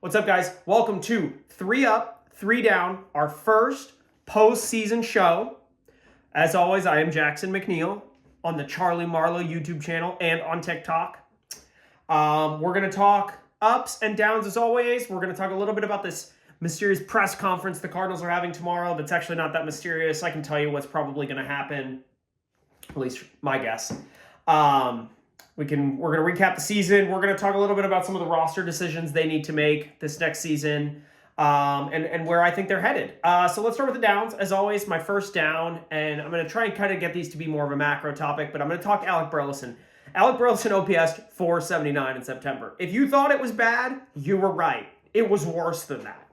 What's up, guys? Welcome to 3 Up, 3 Down, our first postseason show. As always, I am Jackson McNeal on the Charlie Marlowe YouTube channel and on TikTok. We're going to talk ups and downs as always. We're going to talk a little bit about this mysterious press conference the Cardinals are having tomorrow. That's actually not that mysterious. I can tell you what's probably going to happen, at least my guess. We're going to recap the season. We're going to talk a little bit about some of the roster decisions they need to make this next season, and where I think they're headed. So let's start with the downs. As always, my first down, and I'm going to try and kind of get these to be more of a macro topic, but I'm going to talk Alec Burleson. Alec Burleson OPS 479 in September. If you thought it was bad, you were right. It was worse than that.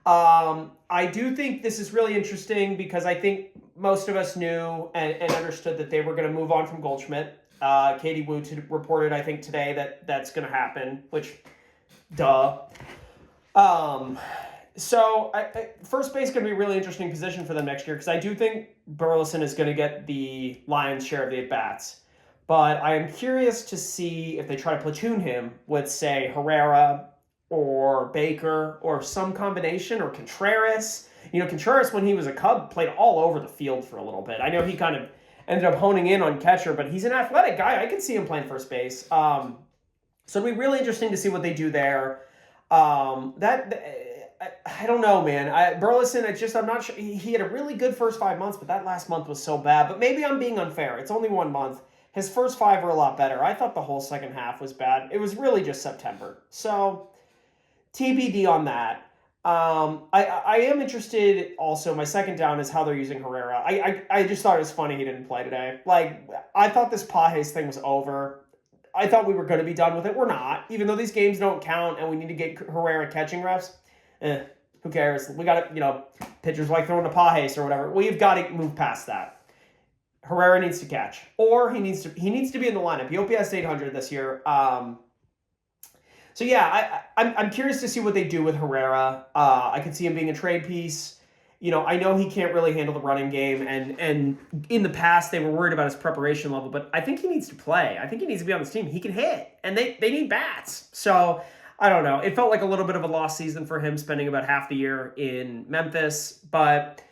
I do think this is really interesting because I think most of us knew and understood that they were going to move on from Goldschmidt. Katie Wu reported, I think, today that that's going to happen, which, duh. So first base is going to be a really interesting position for them next year because I do think Burleson is going to get the lion's share of the at-bats. But I am curious to see if they try to platoon him with, say, Herrera or Baker or some combination, or Contreras. You know, Contreras, when he was a Cub, played all over the field for a little bit. I know he kind of ended up honing in on catcher, but he's an athletic guy. I can see him playing first base. So it'll be really interesting to see what they do there. I don't know, man. Burleson, I'm not sure. He had a really good first 5 months, but that last month was so bad. But maybe I'm being unfair. It's only 1 month. His first 5 were a lot better. I thought the whole second half was bad. It was really just September. So TBD on that. I am interested also. My second down is how they're using Herrera. I just thought it was funny he didn't play today. Like, I thought this Pages thing was over. I thought we were going to be done with it. We're not. Even though these games don't count and we need to get Herrera catching reps, who cares? We got to, pitchers like throwing to Pages or whatever. We've got to move past that. Herrera needs to catch, or he needs to be in the lineup. He OPS 800 this year. So yeah, I'm curious to see what they do with Herrera. I could see him being a trade piece. I know he can't really handle the running game, and in the past they were worried about his preparation level, but I think he needs to play. I think he needs to be on this team. He can hit, and they need bats. So I don't know. It felt like a little bit of a lost season for him, spending about half the year in Memphis, but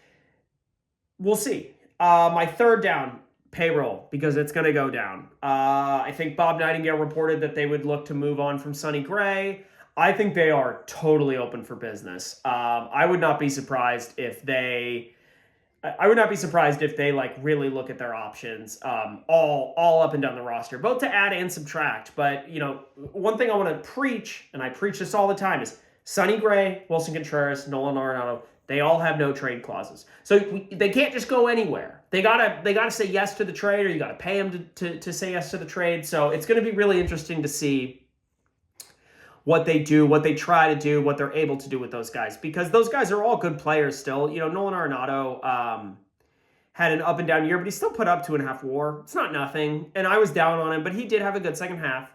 we'll see. My third down, Payroll, because it's going to go down. I think Bob Nightingale reported that they would look to move on from Sonny Gray. I think they are totally open for business. I would not be surprised if they really look at their options all up and down the roster, both to add and subtract. But one thing I want to preach, and I preach this all the time, is Sonny Gray, Wilson Contreras, Nolan Arenado. They all have no trade clauses, so they can't just go anywhere. They gotta say yes to the trade, or you gotta pay them to say yes to the trade. So it's going to be really interesting to see what they do, what they try to do, what they're able to do with those guys, because those guys are all good players still. Nolan Arenado had an up and down year, but he still put up 2.5 WAR. It's not nothing, and I was down on him, but he did have a good second half.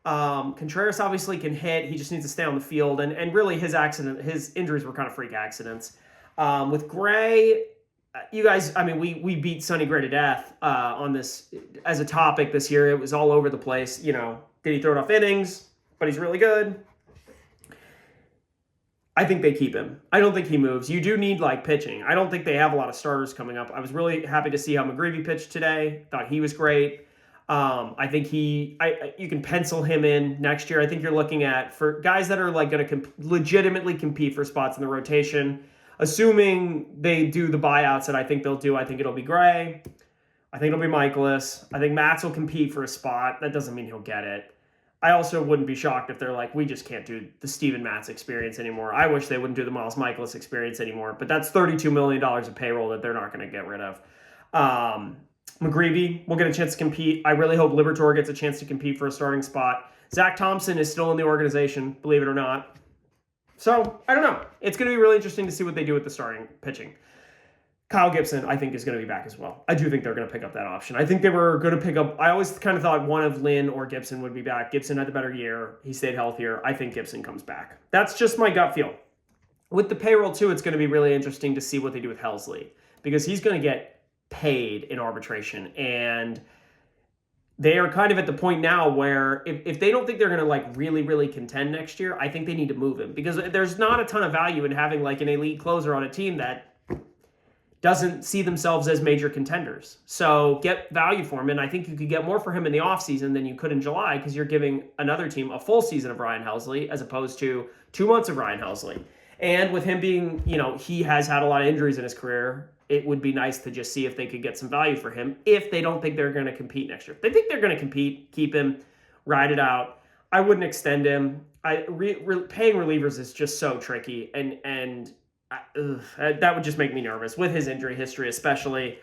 Contreras obviously can hit. He just needs to stay on the field. And really his injuries were kind of freak accidents. With Gray, you guys, we beat Sonny Gray to death on this as a topic this year. It was all over the place. Did he throw enough innings? But he's really good. I think they keep him. I don't think he moves. You do need pitching. I don't think they have a lot of starters coming up. I was really happy to see how McGreevy pitched today. Thought he was great. I think you can pencil him in next year. I think you're looking at, for guys that are going to legitimately compete for spots in the rotation, assuming they do the buyouts that I think they'll do. I think it'll be Gray. I think it'll be Michaelis. I think Matz will compete for a spot. That doesn't mean he'll get it. I also wouldn't be shocked if they're like, we just can't do the Steven Matz experience anymore. I wish they wouldn't do the Miles Michaelis experience anymore, but that's $32 million of payroll that they're not going to get rid of. McGreevy will get a chance to compete. I really hope Liberatore gets a chance to compete for a starting spot. Zach Thompson is still in the organization, believe it or not. So, I don't know. It's going to be really interesting to see what they do with the starting pitching. Kyle Gibson, I think, is going to be back as well. I do think they're going to pick up that option. I think they were going to pick up, I always kind of thought one of Lynn or Gibson would be back. Gibson had the better year. He stayed healthier. I think Gibson comes back. That's just my gut feel. With the payroll, too, it's going to be really interesting to see what they do with Helsley, because he's going to get paid in arbitration, and they are kind of at the point now where if they don't think they're going to like really, really contend next year, I think they need to move him, because there's not a ton of value in having like an elite closer on a team that doesn't see themselves as major contenders. So get value for him, and I think you could get more for him in the offseason than you could in July, because you're giving another team a full season of Ryan Helsley as opposed to 2 months of Ryan Helsley. And with him being, he has had a lot of injuries in his career, it would be nice to just see if they could get some value for him if they don't think they're going to compete next year. If they think they're going to compete, keep him, ride it out. I wouldn't extend him. Paying relievers is just so tricky, and that would just make me nervous with his injury history, especially.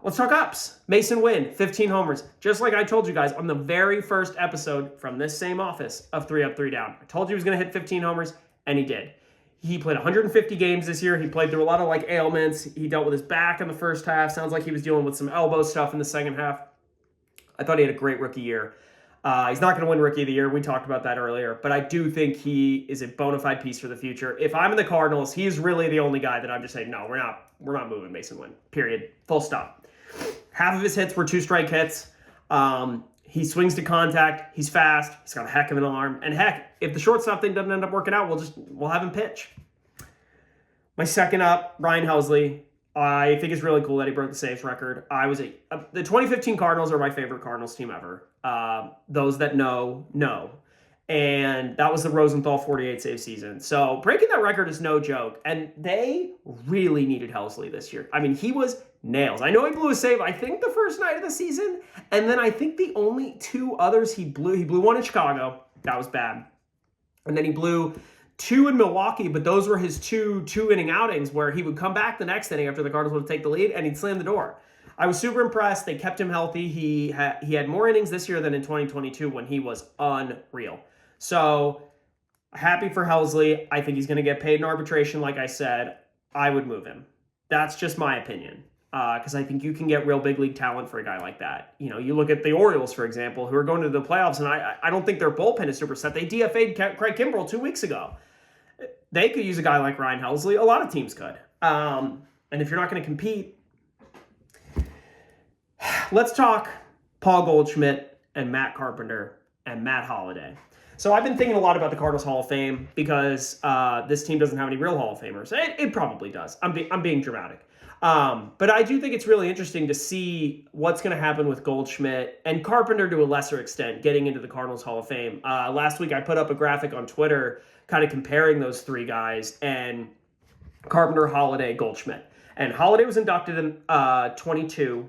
Let's talk ups. Mason Wynn, 15 homers. Just like I told you guys on the very first episode from this same office of 3 Up, 3 Down. I told you he was going to hit 15 homers, and he did. He played 150 games this year. He played through a lot of ailments. He dealt with his back in the first half. Sounds like he was dealing with some elbow stuff in the second half. I thought he had a great rookie year. He's not going to win Rookie of the Year. We talked about that earlier. But I do think he is a bona fide piece for the future. If I'm in the Cardinals, he's really the only guy that I'm just saying, no, we're not moving Mason Wynn. Period. Full stop. Half of his hits were 2-strike hits. He swings to contact. He's fast. He's got a heck of an arm. And heck, if the shortstop thing doesn't end up working out, we'll have him pitch. My second up, Ryan Helsley. I think it's really cool that he broke the saves record. The 2015 Cardinals are my favorite Cardinals team ever. Those that know. And that was the Rosenthal 48 save season. So breaking that record is no joke. And they really needed Helsley this year. I mean, he was nails. I know he blew a save, I think, the first night of the season. And then I think the only 2 others he blew one in Chicago. That was bad. And then he blew 2 in Milwaukee, but those were his two-inning outings where he would come back the next inning after the Cardinals would take the lead, and he'd slam the door. I was super impressed. They kept him healthy. He had more innings this year than in 2022 when he was unreal. So happy for Helsley. I think he's going to get paid in arbitration, like I said. I would move him. That's just my opinion, because I think you can get real big league talent for a guy like that. You look at the Orioles, for example, who are going to the playoffs, and I don't think their bullpen is super set. They DFA'd Craig Kimbrell 2 weeks ago. They could use a guy like Ryan Helsley. A lot of teams could. And if you're not going to compete, let's talk Paul Goldschmidt and Matt Carpenter and Matt Holliday. So I've been thinking a lot about the Cardinals Hall of Fame because this team doesn't have any real Hall of Famers. It probably does. I'm being dramatic. But I do think it's really interesting to see what's going to happen with Goldschmidt and Carpenter to a lesser extent getting into the Cardinals Hall of Fame. Last week I put up a graphic on Twitter kind of comparing those 3 guys, and Carpenter, Holliday, Goldschmidt. And Holliday was inducted in 22.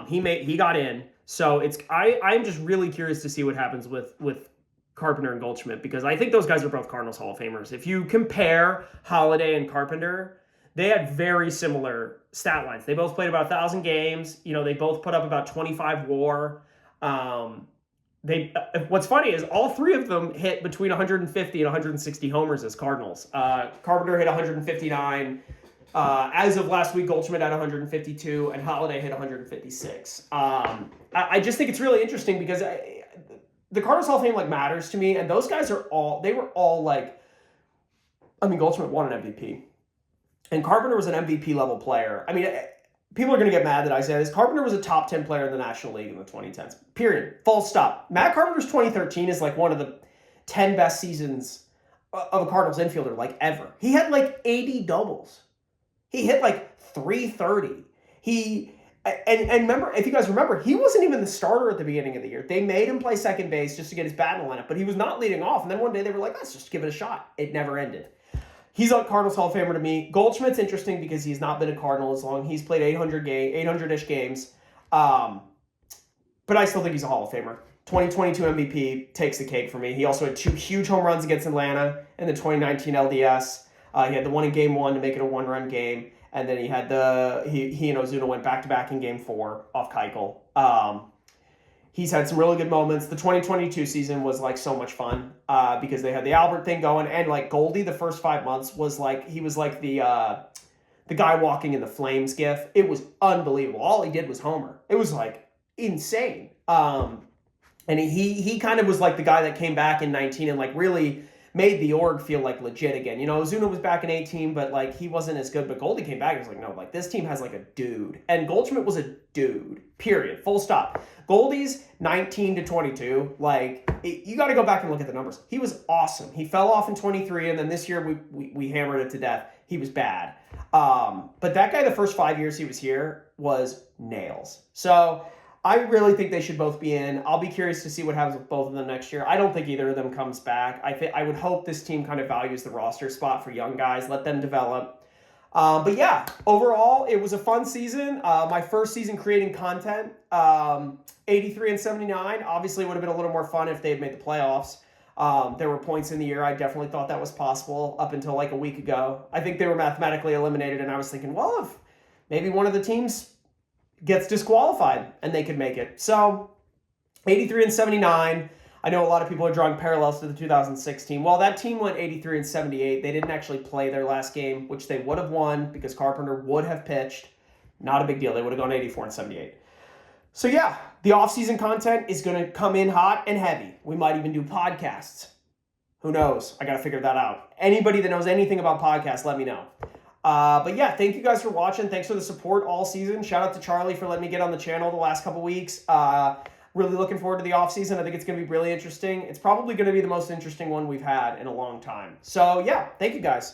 He got in. So I'm just really curious to see what happens with Carpenter and Goldschmidt, because I think those guys are both Cardinals Hall of Famers. If you compare Holliday and Carpenter, they had very similar stat lines. They both played about 1,000 games. They both put up about 25 WAR. What's funny is all 3 of them hit between 150 and 160 homers as Cardinals. Carpenter hit 159. As of last week, Goldschmidt had 152, and Holliday hit 156. I just think it's really interesting because the Cardinals Hall of Fame matters to me, and those guys Goldschmidt won an MVP. And Carpenter was an MVP level player. I mean, people are going to get mad that I say this. Carpenter was a top 10 player in the National League in the 2010s. Period. Full stop. Matt Carpenter's 2013 is one of the 10 best seasons of a Cardinals infielder ever. He had 80 doubles. He hit 330. And remember, if you guys remember, he wasn't even the starter at the beginning of the year. They made him play second base just to get his bat in the lineup, but he was not leading off. And then one day they were like, let's just give it a shot. It never ended. He's a Cardinals Hall of Famer to me. Goldschmidt's interesting because he's not been a Cardinal as long. He's played 800-ish games. But I still think he's a Hall of Famer. 2022 MVP takes the cake for me. He also had 2 huge home runs against Atlanta in the 2019 LDS. He had the one in Game 1 to make it a 1-run game. And then he had he and Ozuna went back-to-back in Game 4 off Keuchel. He's had some really good moments. The 2022 season was so much fun because they had the Albert thing going, and Goldie the first 5 months was he was the guy walking in the flames gif. It was unbelievable. All he did was homer. It was insane. And he kind of was the guy that came back in 19 and really made the org feel like legit again. You know, Ozuna was back in 18, but like he wasn't as good. But Goldie came back and was like, no, like this team has like a dude. And Goldschmidt was a dude, period. Full stop. Goldie's 19 to 22. Like, you got to go back and look at the numbers. He was awesome. He fell off in 23, and then this year we hammered it to death. He was bad. But that guy, the first 5 years he was here, was nails. So I really think they should both be in. I'll be curious to see what happens with both of them next year. I don't think either of them comes back. I would hope this team kind of values the roster spot for young guys, let them develop. But yeah, overall, it was a fun season. My first season creating content, 83 and 79. Obviously, would have been a little more fun if they had made the playoffs. There were points in the year I definitely thought that was possible up until like a week ago. I think they were mathematically eliminated, and I was thinking, well, if maybe one of the teams gets disqualified and they could make it. So 83 and 79. I know a lot of people are drawing parallels to the 2016. Well, that team went 83 and 78. They didn't actually play their last game, which they would have won because Carpenter would have pitched. Not a big deal. They would have gone 84 and 78. So yeah, the off-season content is going to come in hot and heavy. We might even do podcasts. Who knows? I got to figure that out. Anybody that knows anything about podcasts, let me know. But yeah, thank you guys for watching. Thanks for the support all season. Shout out to Charlie for letting me get on the channel the last couple weeks. Really looking forward to the offseason. I think it's going to be really interesting. It's probably going to be the most interesting one we've had in a long time. So yeah, thank you guys.